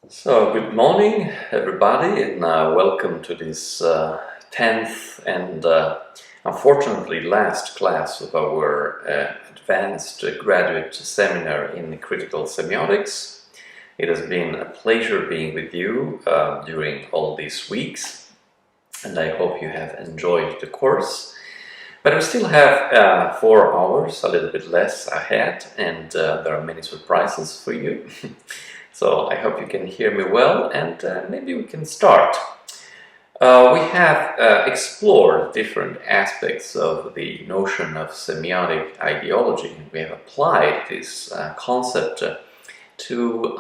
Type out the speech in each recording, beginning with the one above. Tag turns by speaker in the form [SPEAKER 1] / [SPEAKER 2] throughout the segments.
[SPEAKER 1] So, good morning, everybody, and welcome to this 10th and unfortunately last class of our advanced graduate seminar in critical semiotics. It has been a pleasure being with you during all these weeks, and I hope you have enjoyed the course. But we still have 4 hours, a little bit less ahead, and there are many surprises for you. So I hope you can hear me well, and maybe we can start. We have explored different aspects of the notion of semiotic ideology. We have applied this concept to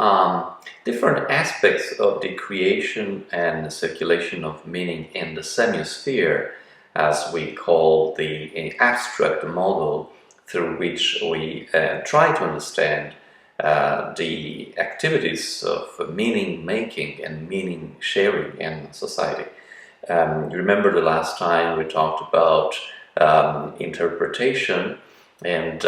[SPEAKER 1] different aspects of the creation and circulation of meaning in the semiosphere, as we call the abstract model through which we try to understand the activities of meaning making and meaning sharing in society. You remember the last time we talked about interpretation, and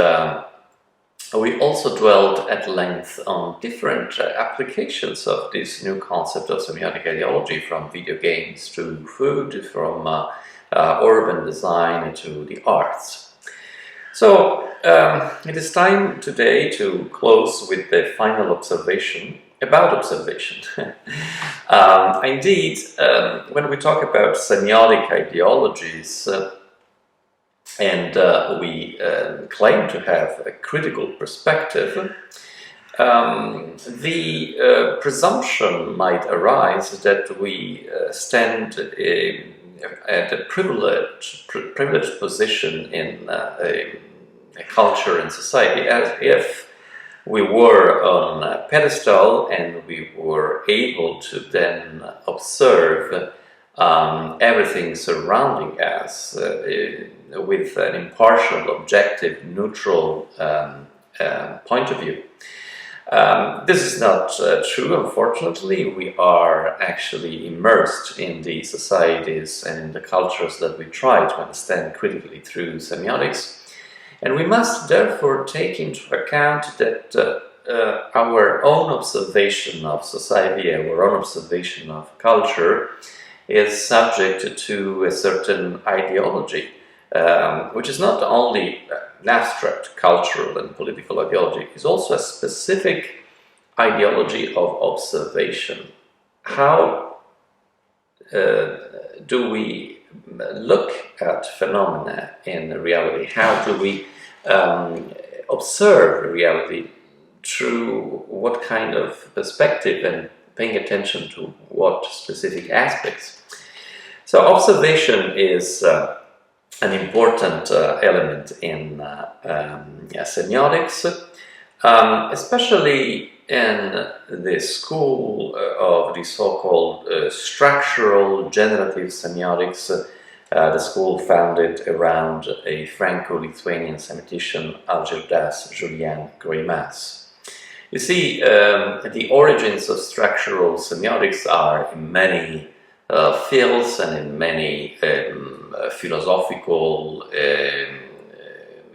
[SPEAKER 1] we also dwelled at length on different applications of this new concept of semiotic ideology, from video games to food, from urban design to the arts. So it is time today to close with the final observation about observation. Indeed, when we talk about semiotic ideologies and we claim to have a critical perspective, the presumption might arise that we stand at a privileged position in a culture and society, as if we were on a pedestal and we were able to then observe everything surrounding us with an impartial, objective, neutral point of view. This is not true, unfortunately. We are actually immersed in the societies and in the cultures that we try to understand critically through semiotics. And we must therefore take into account that our own observation of society, our own observation of culture, is subject to a certain ideology, which is not only an abstract cultural and political ideology, is also a specific ideology of observation. How do we look at phenomena in reality? How do we observe reality? Through what kind of perspective, and paying attention to what specific aspects? So observation is an important element in semiotics, especially in the school of the so-called structural generative semiotics, the school founded around a Franco-Lithuanian semiotician, Algirdas Julian Greimas. You see, the origins of structural semiotics are in many fields and in many philosophical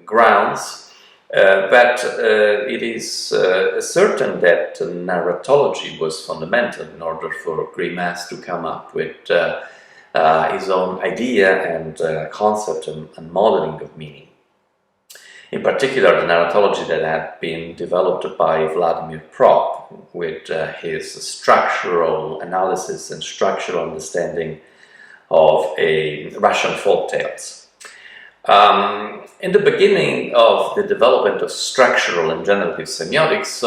[SPEAKER 1] grounds, but it is certain that narratology was fundamental in order for Greimas to come up with his own idea and concept and modeling of meaning. In particular, the narratology that had been developed by Vladimir Prop with his structural analysis and structural understanding of Russian folk tales. In the beginning of the development of structural and generative semiotics,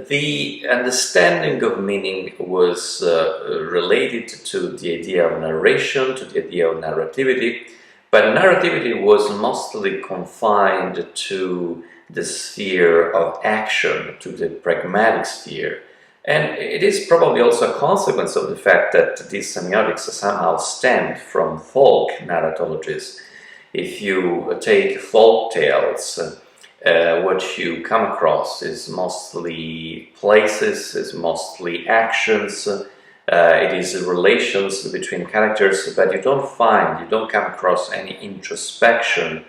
[SPEAKER 1] the understanding of meaning was related to the idea of narration, to the idea of narrativity, but narrativity was mostly confined to the sphere of action, to the pragmatic sphere. And it is probably also a consequence of the fact that these semiotics somehow stemmed from folk narratologies. If you take folk tales, what you come across is mostly places, is mostly actions, it is relations between characters, but you don't come across any introspection.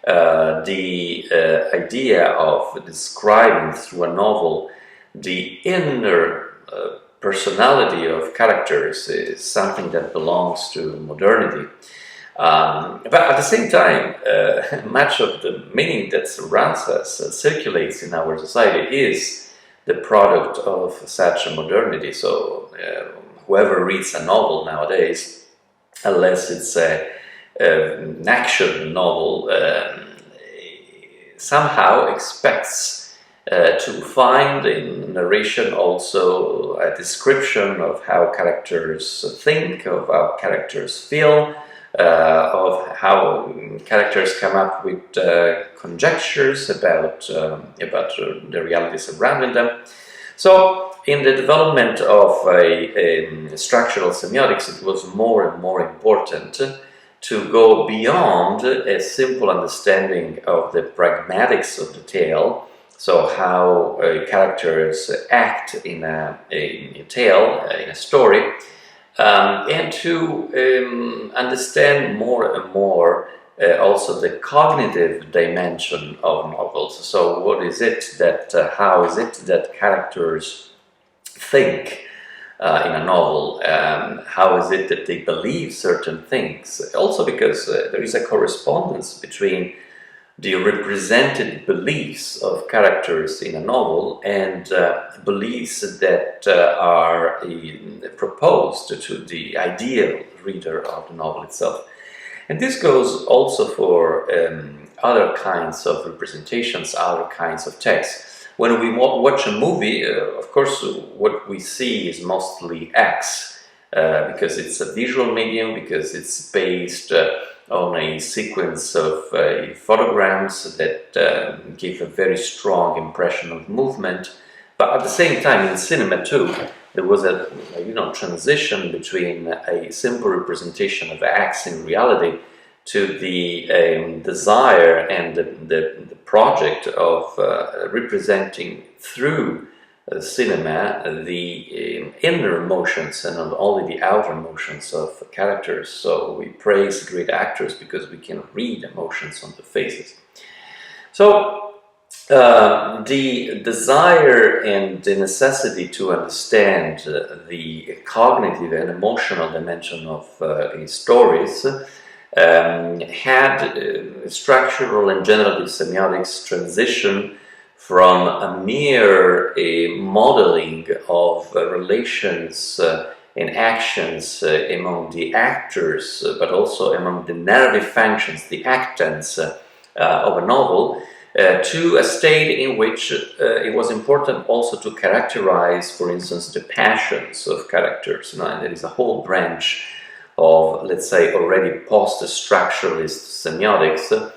[SPEAKER 1] The idea of describing through a novel the inner personality of characters is something that belongs to modernity. But at the same time, much of the meaning that surrounds us, circulates in our society, is the product of such a modernity. So whoever reads a novel nowadays, unless it's an action novel, somehow expects to find in narration also a description of how characters think, of how characters feel, of how characters come up with conjectures about the reality surrounding them. So, in the development of a structural semiotics, it was more and more important to go beyond a simple understanding of the pragmatics of the tale. So how characters act in a tale, in a story, and to understand more and more also the cognitive dimension of novels. So what is it that, how is it that characters think in a novel? How is it that they believe certain things? Also because there is a correspondence between the represented beliefs of characters in a novel and beliefs that are proposed to the ideal reader of the novel itself. And this goes also for other kinds of representations, other kinds of texts. When we watch a movie, of course, what we see is mostly acts, because it's a visual medium, because it's based on a sequence of photograms that give a very strong impression of movement. But at the same time, in cinema too, there was a transition between a simple representation of acts in reality to the desire and the project of representing through cinema the inner emotions and not only the outer emotions of characters. So we praise great actors because we can read emotions on the faces. So the desire and the necessity to understand the cognitive and emotional dimension of stories had structural and generative semiotics transition from a mere modeling of relations and actions among the actors, but also among the narrative functions, the actants of a novel, to a state in which it was important also to characterize, for instance, the passions of characters. And there is a whole branch of, let's say, already post-structuralist semiotics,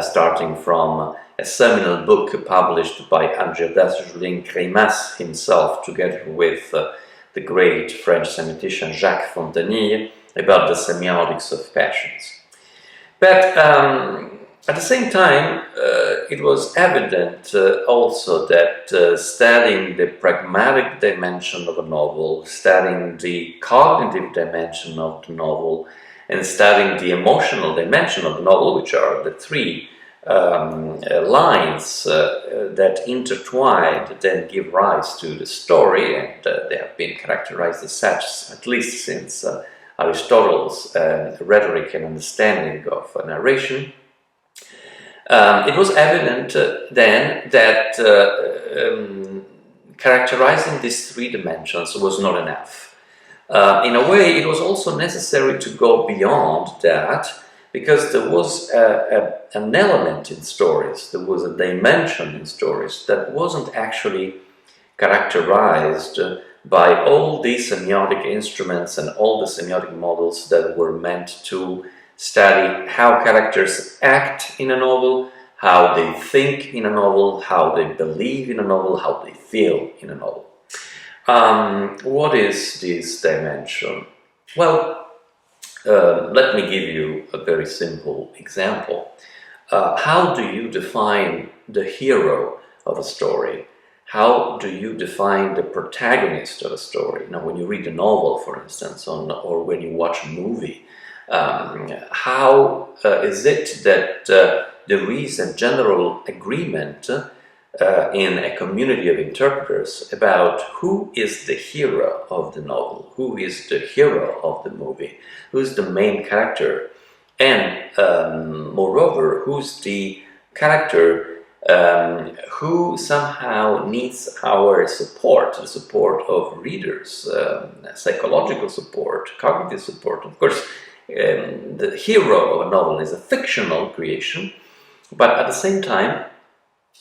[SPEAKER 1] starting from a seminal book published by Julien Greimas himself, together with the great French semiotician Jacques Fontenille, about the semiotics of passions. But at the same time, it was evident also that studying the pragmatic dimension of a novel, studying the cognitive dimension of the novel, and studying the emotional dimension of the novel, which are the three lines that intertwined then give rise to the story, and they have been characterized as such, at least since Aristotle's rhetoric and understanding of narration. It was evident then that characterizing these three dimensions was not enough. In a way, it was also necessary to go beyond that, because there was an element in stories, there was a dimension in stories that wasn't actually characterized by all these semiotic instruments and all the semiotic models that were meant to study how characters act in a novel, how they think in a novel, how they believe in a novel, how they feel in a novel. What is this dimension? Well, let me give you a very simple example. How do you define the hero of a story? How do you define the protagonist of a story? Now, when you read a novel, for instance, or when you watch a movie, how is it that there is a general agreement in a community of interpreters about who is the hero of the novel, who is the hero of the movie, who's the main character, and moreover, who's the character who somehow needs our support, the support of readers, psychological support, cognitive support. Of course, the hero of a novel is a fictional creation, but at the same time,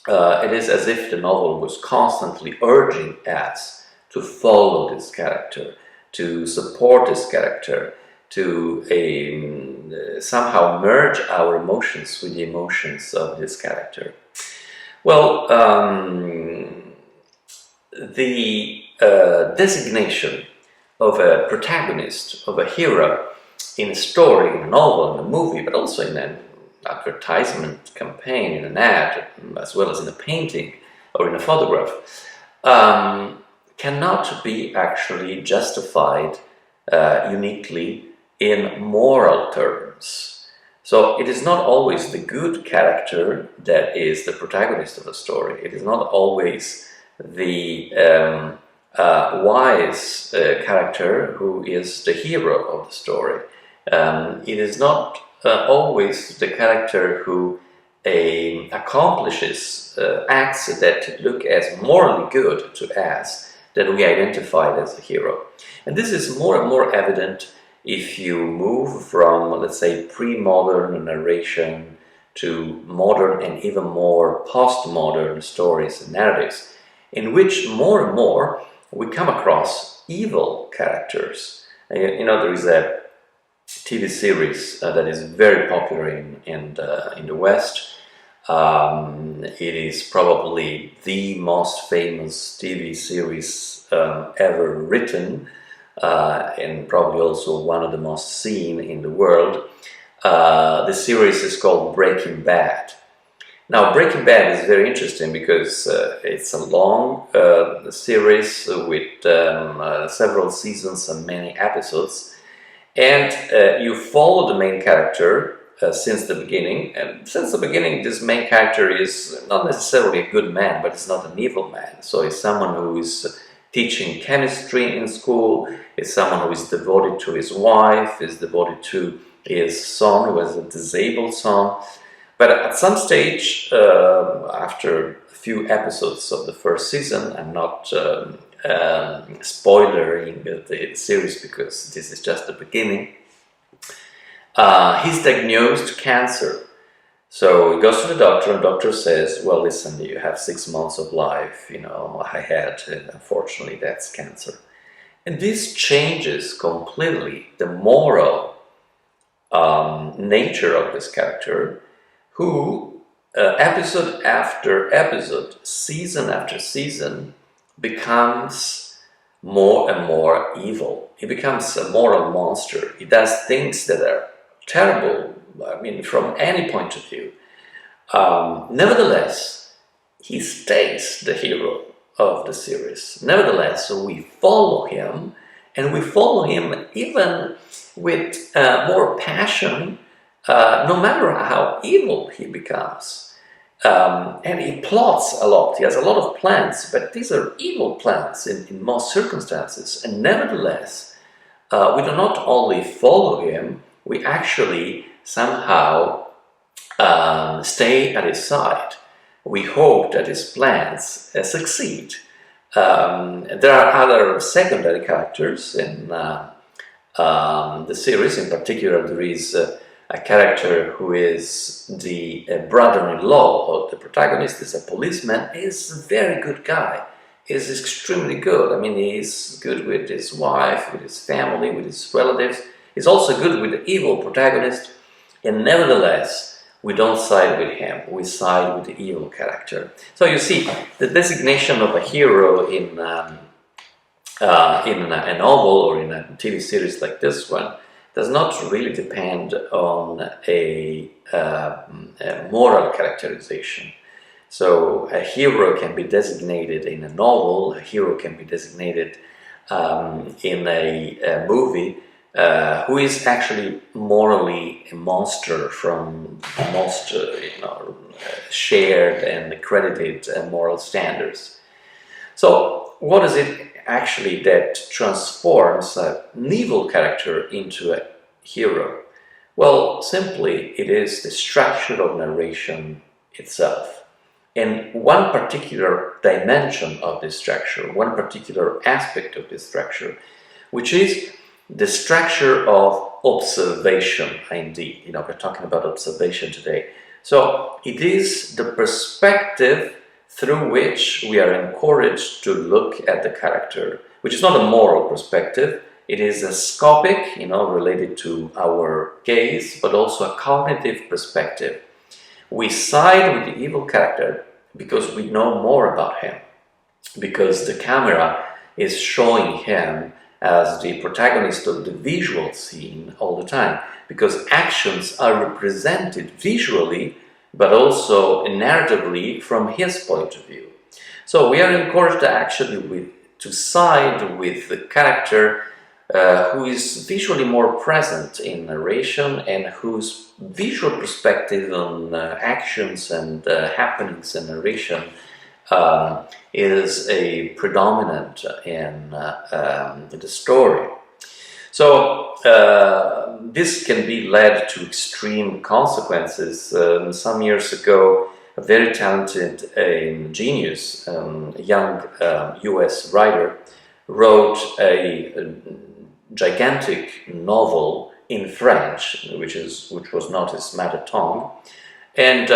[SPEAKER 1] it is as if the novel was constantly urging us to follow this character, to support this character, to somehow merge our emotions with the emotions of this character. Well, the designation of a protagonist, of a hero in a story, in a novel, in a movie, but also in an advertisement campaign, in an ad, as well as in a painting or in a photograph, cannot be actually justified uniquely in moral terms. So it is not always the good character that is the protagonist of a story. It is not always the wise character who is the hero of the story. It is not always the character who accomplishes acts that look as morally good to us that we identify as a hero. And this is more and more evident if you move from, let's say, pre-modern narration to modern and even more post-modern stories and narratives, in which more and more we come across evil characters. You know, there is a TV series that is very popular in the West. It is probably the most famous TV series ever written, and probably also one of the most seen in the world. The series is called Breaking Bad. Now, Breaking Bad is very interesting because it's a long series with several seasons and many episodes, and you follow the main character since the beginning. And since the beginning, this main character is not necessarily a good man, but he's not an evil man. So he's someone who is teaching chemistry in school, is someone who is devoted to his wife, is devoted to his son, who has a disabled son. But at some stage, after a few episodes of the first season, I'm not spoiling the series because this is just the beginning, he's diagnosed cancer. So he goes to the doctor, and the doctor says, well, listen, you have 6 months of life, you know, I had, unfortunately, that's cancer. And this changes completely the moral nature of this character, who, episode after episode, season after season, becomes more and more evil. He becomes a moral monster. He does things that are terrible, I mean, from any point of view. Nevertheless, he stays the hero of the series. Nevertheless, we follow him, and we follow him even with more passion, no matter how evil he becomes. And he plots a lot. He has a lot of plans, but these are evil plans in most circumstances. And nevertheless, we do not only follow him, we actually somehow stay at his side. We hope that his plans succeed. There are other secondary characters in the series. In particular, there is a character who is the brother-in-law of the protagonist. Is a policeman. He's a very good guy. He's extremely good. I mean, he's good with his wife, with his family, with his relatives. He's also good with the evil protagonist. And nevertheless, we don't side with him. We side with the evil character. So you see, the designation of a hero in a novel or in a TV series like this one does not really depend on a moral characterization. So a hero can be designated in a novel, a hero can be designated in a movie who is actually morally a monster from the most shared and credited moral standards. So what is it actually that transforms an evil character into a hero? Well, simply it is the structure of narration itself. And one particular dimension of this structure, one particular aspect of this structure, which is the structure of observation. Indeed, we're talking about observation today. So it is the perspective through which we are encouraged to look at the character, which is not a moral perspective. It is a scopic, related to our gaze, but also a cognitive perspective. We side with the evil character because we know more about him, because the camera is showing him as the protagonist of the visual scene all the time, because actions are represented visually but also narratively from his point of view. So we are encouraged actually to side with the character who is visually more present in narration and whose visual perspective on actions and happenings in narration is a predominant in the story. So this can be led to extreme consequences. Some years ago, a very talented genius, a young US writer, wrote a gigantic novel in French, which was not his mother tongue, and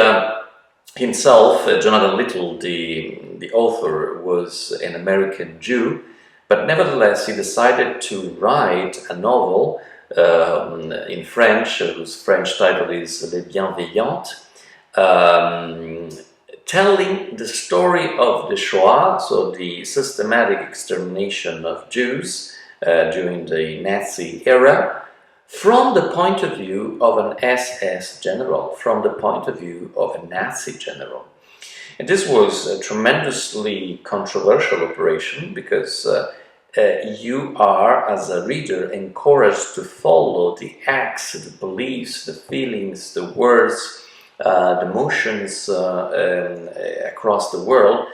[SPEAKER 1] himself, Jonathan Little, the author, was an American Jew, but nevertheless he decided to write a novel in French, whose French title is Les Bienveillantes, telling the story of the Shoah, so the systematic extermination of Jews during the Nazi era, from the point of view of an SS general, from the point of view of a Nazi general. And this was a tremendously controversial operation because you are, as a reader, encouraged to follow the acts, the beliefs, the feelings, the words, the motions across the world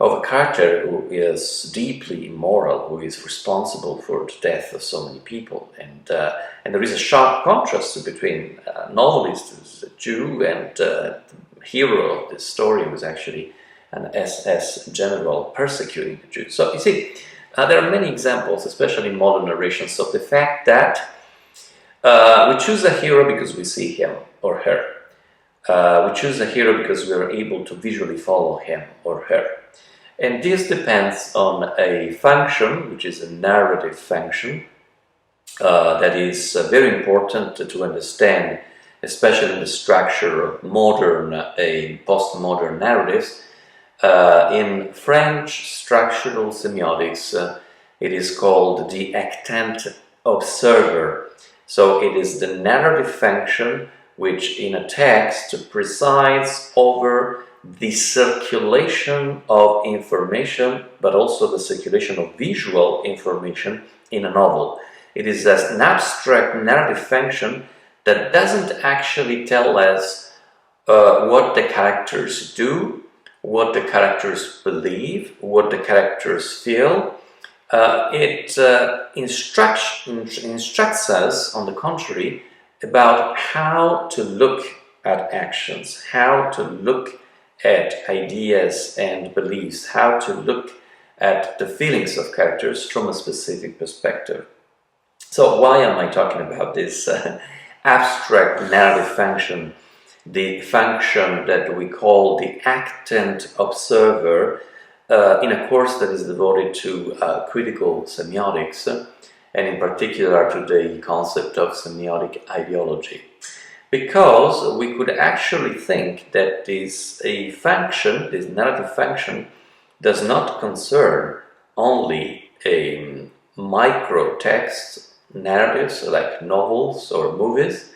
[SPEAKER 1] of a character who is deeply immoral, who is responsible for the death of so many people. And there is a sharp contrast between a novelist who's a Jew and the hero of this story was actually an SS general persecuting the Jews. So you see, there are many examples, especially in modern narrations, of the fact that we choose a hero because we see him or her. We choose a hero because we are able to visually follow him or her. And this depends on a function, which is a narrative function, that is very important to understand, especially in the structure of modern, postmodern narratives. In French structural semiotics, it is called the actant observer. So it is the narrative function which in a text presides over the circulation of information, but also the circulation of visual information in a novel. It is an abstract narrative function that doesn't actually tell us what the characters do, what the characters believe, what the characters feel. It instructs us, on the contrary, about how to look at actions, how to look at ideas and beliefs, how to look at the feelings of characters from a specific perspective. So why am I talking about this abstract narrative function, the function that we call the actant observer, in a course that is devoted to critical semiotics, and in particular to the concept of semiotic ideology? Because we could actually think that this narrative function, does not concern only micro text narratives like novels or movies,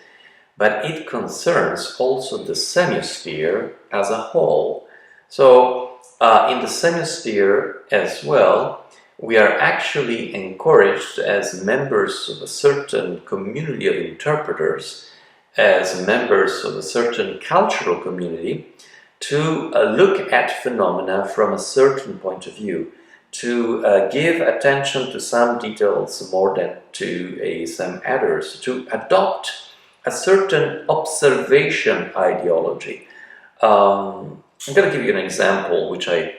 [SPEAKER 1] but it concerns also the semiosphere as a whole. So in the semiosphere as well, we are actually encouraged as members of a certain community of interpreters, as members of a certain cultural community, to look at phenomena from a certain point of view, to give attention to some details more than to some others, to adopt a certain observation ideology. I'm going to give you an example which I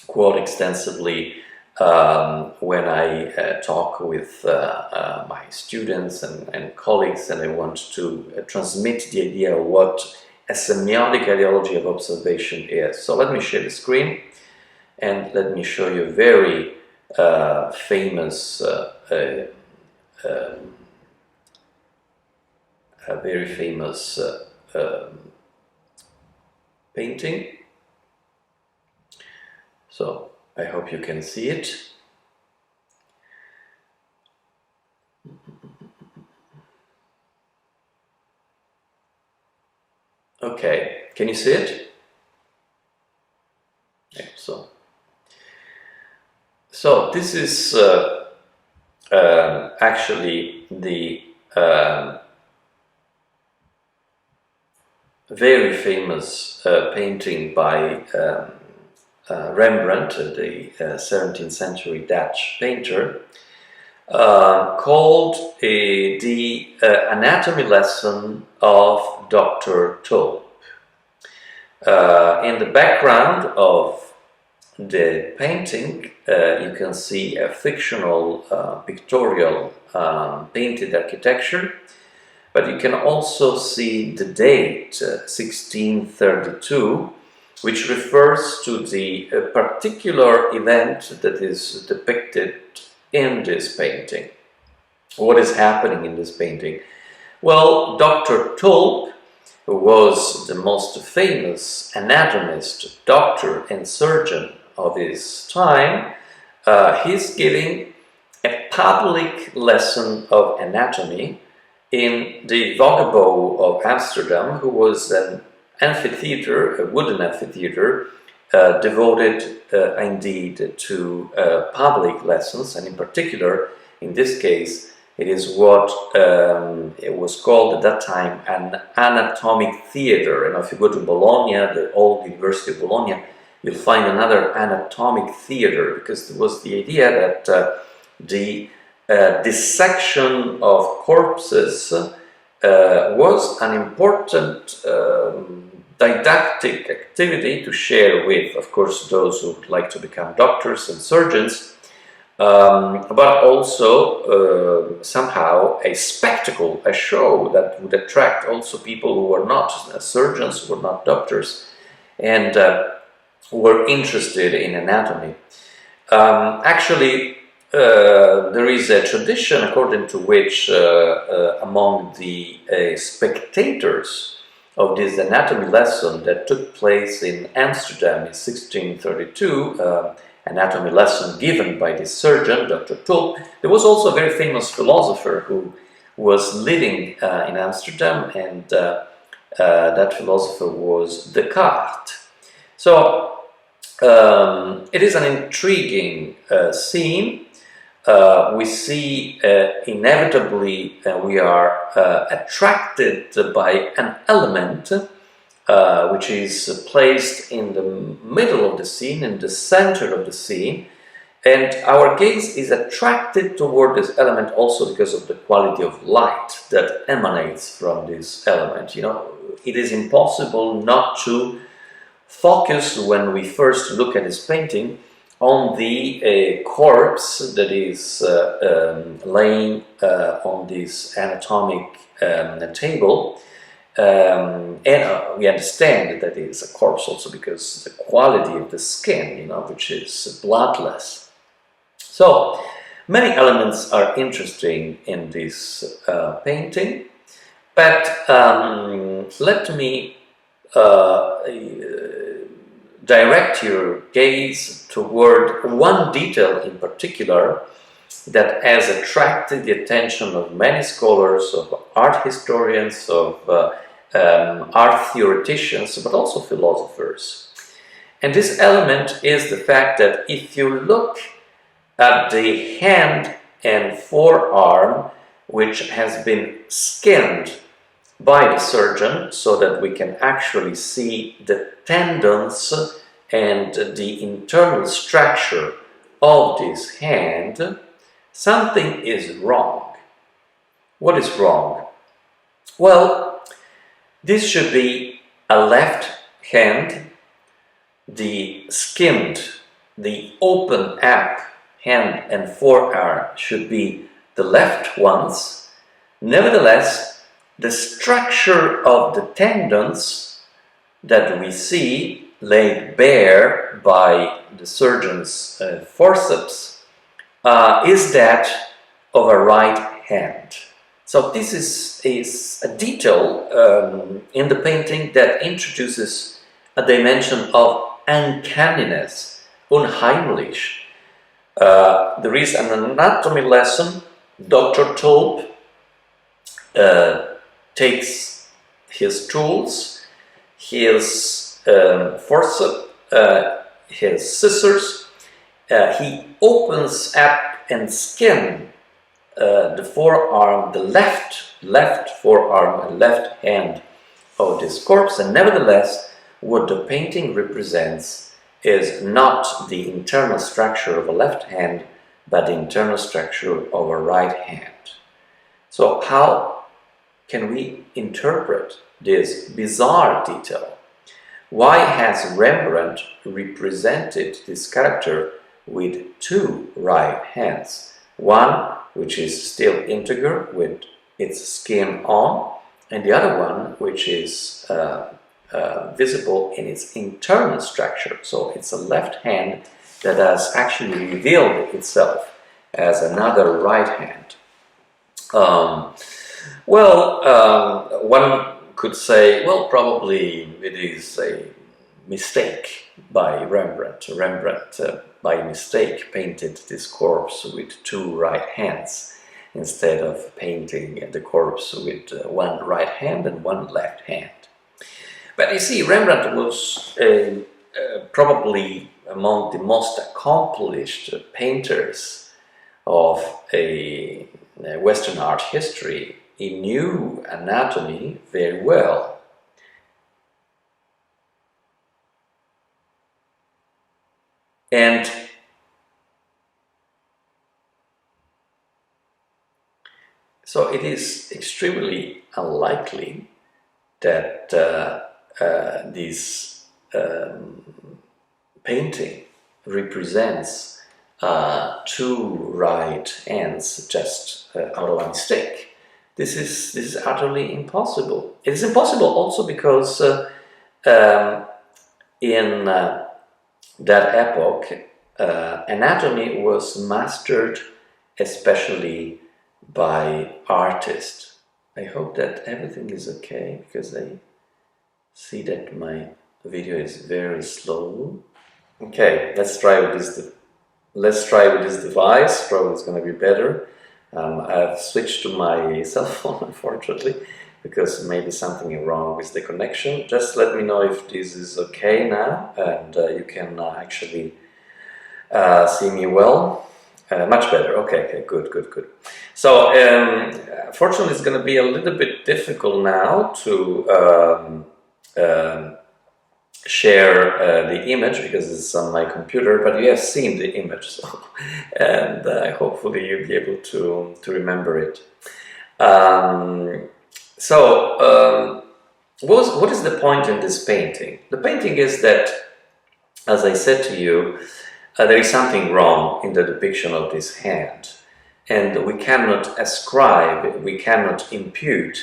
[SPEAKER 1] quote extensively when I talk with my students and colleagues, and I want to transmit the idea of what a semiotic ideology of observation is. So let me share the screen and let me show you a very famous painting. So I hope you can see it. Okay, can you see it? Okay, so this is actually the very famous painting by Rembrandt, the 17th century Dutch painter, called the anatomy lesson of Dr. Tulp. In the background of the painting, you can see a fictional pictorial painted architecture, but you can also see the date 1632, which refers to the particular event that is depicted in this painting. What is happening in this painting? Well, Dr. Tulp, who was the most famous anatomist, doctor and surgeon of his time, he's giving a public lesson of anatomy in the Vogabo of Amsterdam, who was an amphitheater, a wooden amphitheater, devoted indeed to public lessons, and in particular, in this case, it is what it was called at that time an anatomic theater. And if you go to Bologna, the old University of Bologna, you'll find another anatomic theater, because there was the idea that the dissection of corpses was an important didactic activity to share with, of course, those who would like to become doctors and surgeons, but also somehow a spectacle, a show that would attract also people who were not surgeons, who were not doctors, and who were interested in anatomy. Actually, there is a tradition according to which among the spectators of this anatomy lesson that took place in Amsterdam in 1632, anatomy lesson given by this surgeon, Dr. Tulp, there was also a very famous philosopher who was living in Amsterdam, and that philosopher was Descartes. So it is an intriguing scene. We see inevitably we are attracted by an element which is placed in the middle of the scene, in the center of the scene, and our gaze is attracted toward this element also because of the quality of light that emanates from this element. You know, it is impossible not to focus when we first look at this painting on the corpse that is laying on this anatomic table, and we understand that it is a corpse also because the quality of the skin, you know, which is bloodless. So many elements are interesting in this painting, but let me direct your gaze toward one detail in particular that has attracted the attention of many scholars, of art historians, of art theoreticians, but also philosophers. And this element is the fact that if you look at the hand and forearm, which has been skinned by the surgeon so that we can actually see the tendons and the internal structure of this hand, something is wrong. What is wrong? Well, this should be a left hand. The skinned, the open up hand and forearm should be the left ones. Nevertheless, the structure of the tendons that we see laid bare by the surgeon's forceps is that of a right hand. So this is a detail in the painting that introduces a dimension of uncanniness, unheimlich. There is an anatomy lesson. Dr. Tulp takes his tools, his forceps, his scissors. He opens up and skins the forearm, the left forearm and left hand of this corpse, and nevertheless, what the painting represents is not the internal structure of a left hand, but the internal structure of a right hand. So how can we interpret this bizarre detail? Why has Rembrandt represented this character with two right hands? One which is still integer with its skin on, and the other one which is visible in its internal structure. So it's a left hand that has actually revealed itself as another right hand. One could say, well, probably it is a mistake by Rembrandt. Rembrandt, by mistake, painted this corpse with two right hands instead of painting the corpse with one right hand and one left hand. But you see, Rembrandt was probably among the most accomplished painters of a Western art history. He knew anatomy very well. And so it is extremely unlikely that this painting represents two right hands just out of a mistake. This is utterly impossible. It is impossible also because in that epoch, anatomy was mastered especially by artists. I hope that everything is okay, because I see that my video is very slow. Okay, let's try with this. Let's try with this device. Probably it's going to be better. I've switched to my cell phone, unfortunately, because maybe something is wrong with the connection. Just let me know if this is okay now, and you can actually see me well. Much better. Okay, good. So, fortunately, it's going to be a little bit difficult now to share the image because it's on my computer, but you have seen the image, so, and hopefully you'll be able to remember it. What is the point in this painting? The painting is that, as I said to you, there is something wrong in the depiction of this hand, and we cannot ascribe, we cannot impute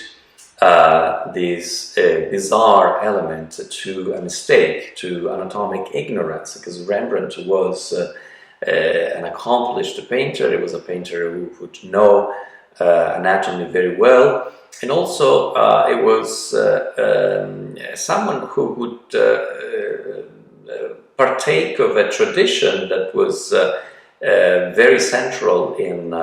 [SPEAKER 1] this bizarre element to a mistake, to anatomic ignorance, because Rembrandt was an accomplished painter. He was a painter who would know anatomy very well, and also it was someone who would partake of a tradition that was very central in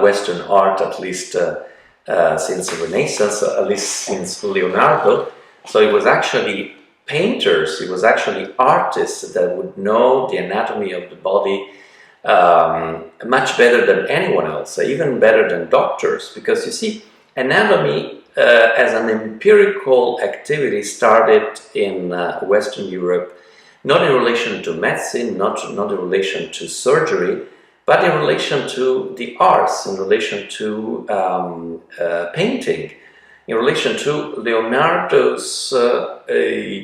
[SPEAKER 1] Western art, at least since the Renaissance, at least since Leonardo. So it was actually painters, it was actually artists that would know the anatomy of the body much better than anyone else, even better than doctors, because you see, anatomy as an empirical activity started in Western Europe, not in relation to medicine, not in relation to surgery, but in relation to the arts, in relation to painting, in relation to Leonardo's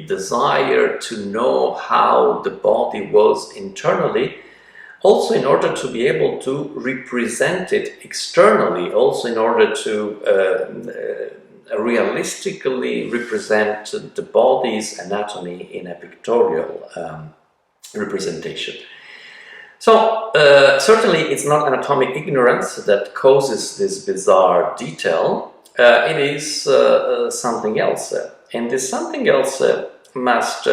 [SPEAKER 1] desire to know how the body was internally, also in order to be able to represent it externally, also in order to realistically represent the body's anatomy in a pictorial representation. So certainly it's not anatomic ignorance that causes this bizarre detail, it is something else. And this something else must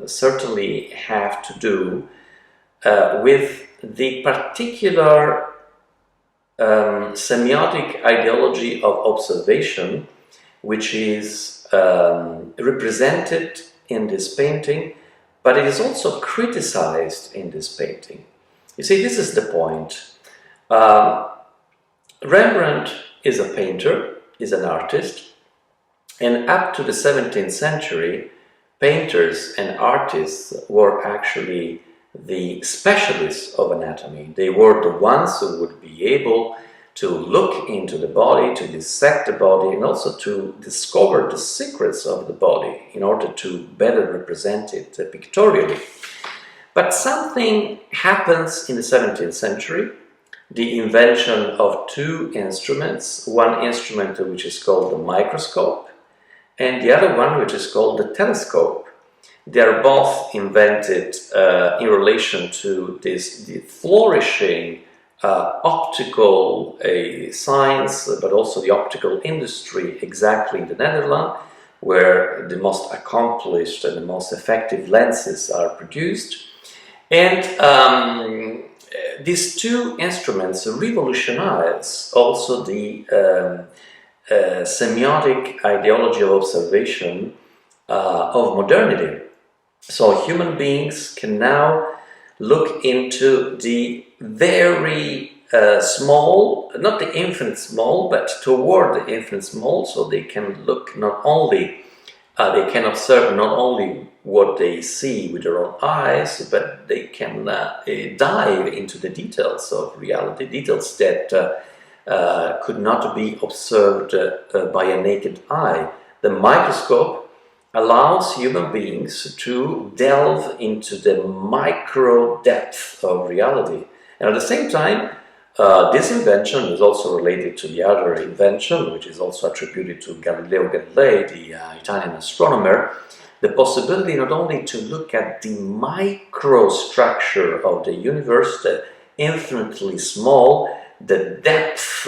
[SPEAKER 1] certainly have to do with the particular semiotic ideology of observation, which is represented in this painting, but it is also criticized in this painting. You see, this is the point. Rembrandt is a painter, is an artist, and up to the 17th century, painters and artists were actually the specialists of anatomy. They were the ones who would be able to look into the body, to dissect the body, and also to discover the secrets of the body in order to better represent it pictorially. But something happens in the 17th century, the invention of two instruments, one instrument which is called the microscope, and the other one which is called the telescope. They are both invented in relation to the flourishing optical science, but also the optical industry exactly in the Netherlands, where the most accomplished and the most effective lenses are produced. And these two instruments revolutionize also the semiotic ideology of observation of modernity. So human beings can now look into the very small, not the infinite small, but toward the infinite small, so they can look not only, they can observe not only what they see with their own eyes, but they can dive into the details of reality, details that could not be observed by a naked eye. The microscope allows human beings to delve into the micro depth of reality. And at the same time, this invention is also related to the other invention, which is also attributed to Galileo Galilei, the Italian astronomer, the possibility not only to look at the microstructure of the universe, the infinitely small, the depth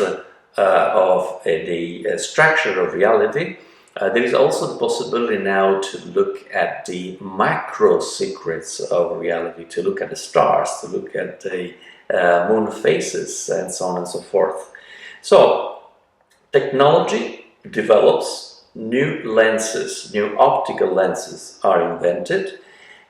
[SPEAKER 1] of the structure of reality. There is also the possibility now to look at the macro secrets of reality, to look at the stars, to look at the moon phases, and so on and so forth. So, technology develops, new lenses, new optical lenses are invented,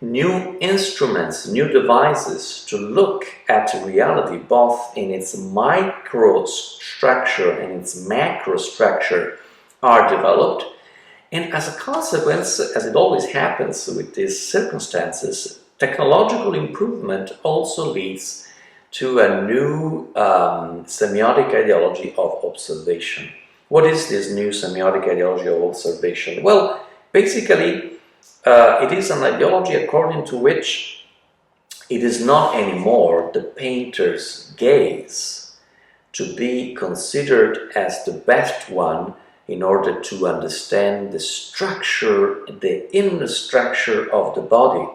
[SPEAKER 1] new instruments, new devices to look at reality both in its microstructure and its macrostructure are developed. And as a consequence, as it always happens with these circumstances, technological improvement also leads to a new semiotic ideology of observation. What is this new semiotic ideology of observation? Well, basically, it is an ideology according to which it is not anymore the painter's gaze to be considered as the best one in order to understand the structure, the inner structure of the body.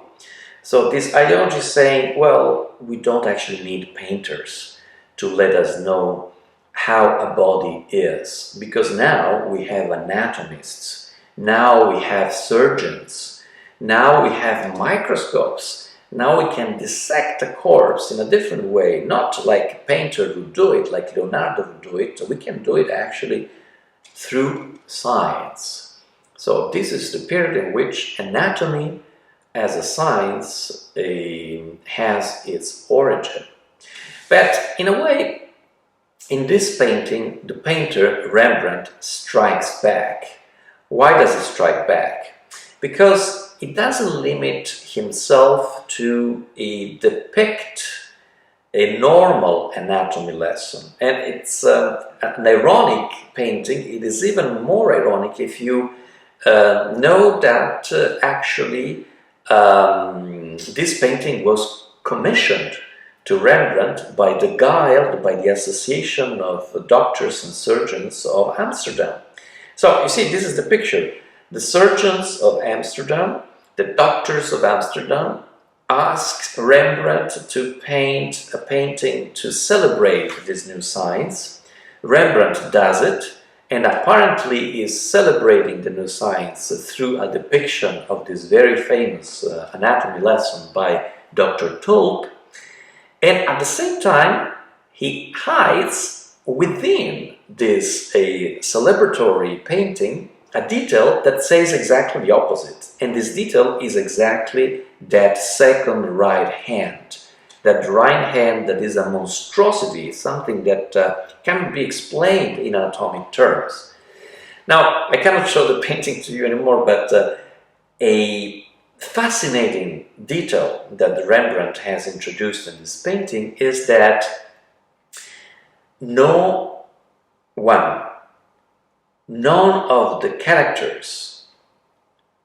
[SPEAKER 1] So this ideology is saying, well, we don't actually need painters to let us know how a body is, because now we have anatomists, now we have surgeons, now we have microscopes, now we can dissect a corpse in a different way, not like a painter would do it, like Leonardo would do it. We can do it actually through science. So this is the period in which anatomy as a science has its origin. But in a way, in this painting, the painter Rembrandt strikes back. Why does he strike back? Because he doesn't limit himself to depict a normal anatomy lesson. And it's an ironic painting. It is even more ironic if you know that actually this painting was commissioned to Rembrandt by the Guild, by the Association of Doctors and Surgeons of Amsterdam. So you see, this is the picture. The surgeons of Amsterdam, the doctors of Amsterdam, asked Rembrandt to paint a painting to celebrate this new science. Rembrandt does it, and apparently is celebrating the new science through a depiction of this very famous anatomy lesson by Dr. Tulp. And at the same time, he hides within this celebratory painting a detail that says exactly the opposite. And this detail is exactly that second right hand. That right hand that is a monstrosity, something that cannot be explained in anatomic terms. Now, I cannot show the painting to you anymore, but a fascinating detail that Rembrandt has introduced in this painting is that none of the characters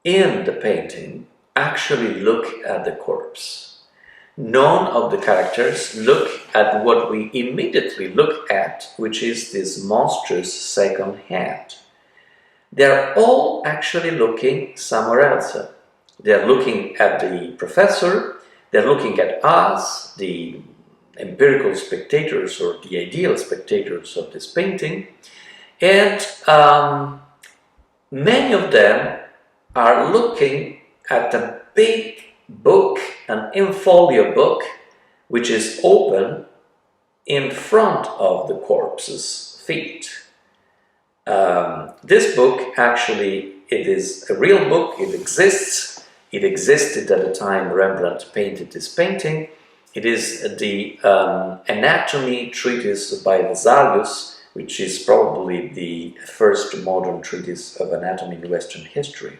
[SPEAKER 1] in the painting actually look at the corpse. None of the characters look at what we immediately look at, which is this monstrous second hand. They're all actually looking somewhere else. They're looking at the professor, they're looking at us, the empirical spectators or the ideal spectators of this painting, and many of them are looking at a big book, an in-folio book, which is open in front of the corpse's feet. This book, actually, it is a real book, it exists. It existed at the time Rembrandt painted this painting. It is the anatomy treatise by Vesalius, which is probably the first modern treatise of anatomy in Western history.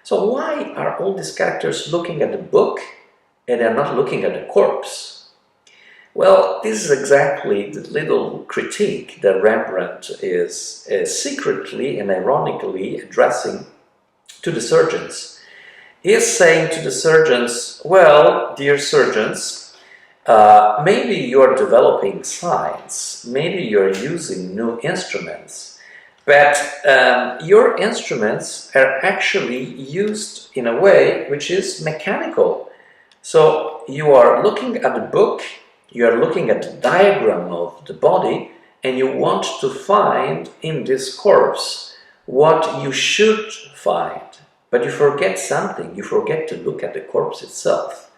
[SPEAKER 1] So why are all these characters looking at the book and they're not looking at the corpse? Well, this is exactly the little critique that Rembrandt is secretly and ironically addressing to the surgeons. He is saying to the surgeons, well, dear surgeons, maybe you're developing science, maybe you're using new instruments, but your instruments are actually used in a way which is mechanical. So you are looking at the book, you are looking at the diagram of the body, and you want to find in this corpse what you should find. But you forget something. You forget to look at the corpse itself.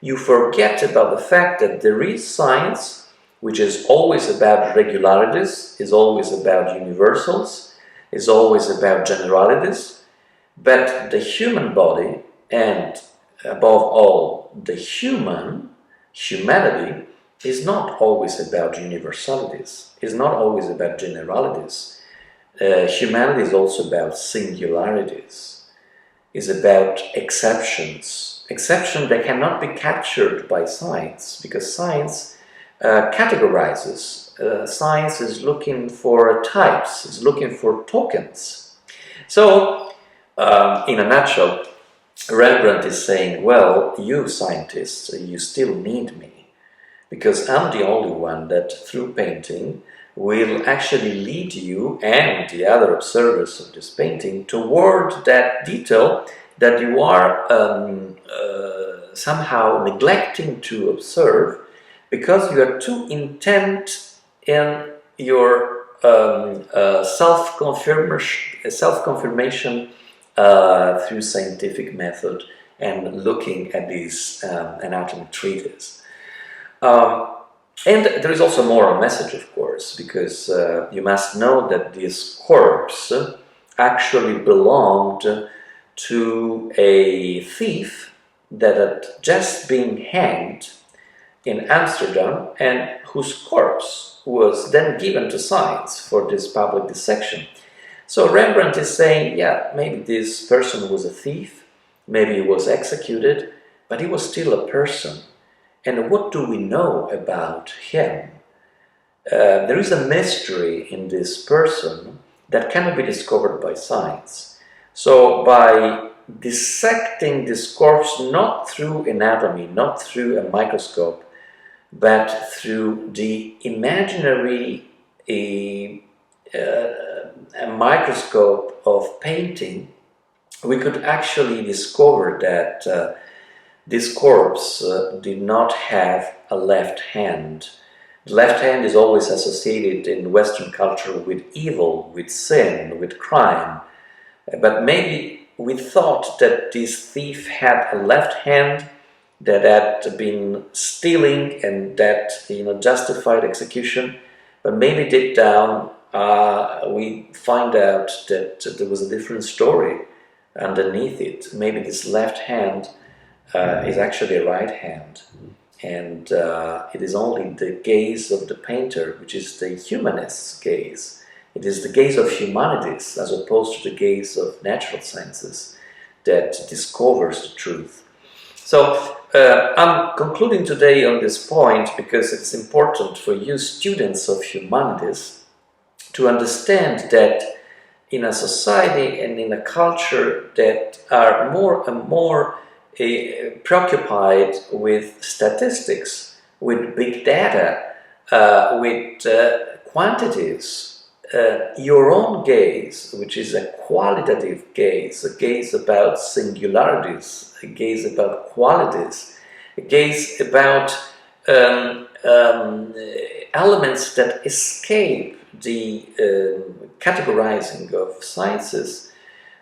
[SPEAKER 1] You forget about the fact that there is science, which is always about regularities, is always about universals, is always about generalities. But the human body, and above all, the humanity, is not always about universalities, is not always about generalities. Humanity is also about singularities. Is about exceptions that cannot be captured by science, because science categorizes. Science is looking for types, is looking for tokens. So, in a nutshell, Rembrandt is saying, well, you scientists, you still need me, because I'm the only one that through painting will actually lead you and the other observers of this painting toward that detail that you are somehow neglecting to observe because you are too intent in your self-confirmation through scientific method and looking at these anatomy treatises. And there is also a moral message, of course, because you must know that this corpse actually belonged to a thief that had just been hanged in Amsterdam and whose corpse was then given to science for this public dissection. So Rembrandt is saying, yeah, maybe this person was a thief, maybe he was executed, but he was still a person. And what do we know about him? There is a mystery in this person that cannot be discovered by science. So by dissecting this corpse not through anatomy, not through a microscope, but through the imaginary a microscope of painting, we could actually discover that this corpse did not have a left hand. The left hand is always associated in Western culture with evil, with sin, with crime. But maybe we thought that this thief had a left hand that had been stealing and that justified execution. But maybe deep down we find out that there was a different story underneath it. Maybe this left hand is actually a right hand. And it is only the gaze of the painter, which is the humanist's gaze. It is the gaze of humanities, as opposed to the gaze of natural sciences, that discovers the truth. So I'm concluding today on this point because it's important for you students of humanities to understand that in a society and in a culture that are more and more preoccupied with statistics, with big data, with quantities, your own gaze, which is a qualitative gaze, a gaze about singularities, a gaze about qualities, a gaze about elements that escape the categorizing of sciences.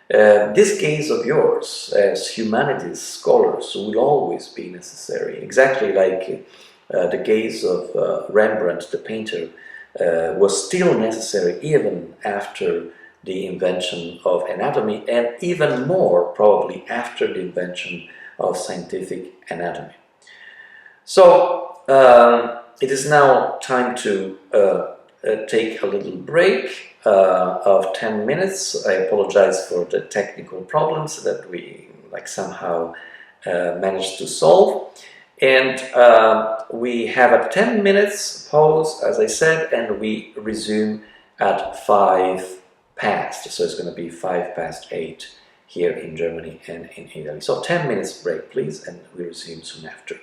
[SPEAKER 1] This gaze of yours as humanities scholars will always be necessary, exactly like the gaze of Rembrandt, the painter, was still necessary even after the invention of anatomy, and even more probably after the invention of scientific anatomy. So it is now time to take a little break of 10 minutes. I apologize for the technical problems that we somehow managed to solve. And we have a 10 minutes pause, as I said, and we resume at 5 past. So it's going to be 5 past 8 here in Germany and in Italy. So 10 minutes break, please, and we resume soon after.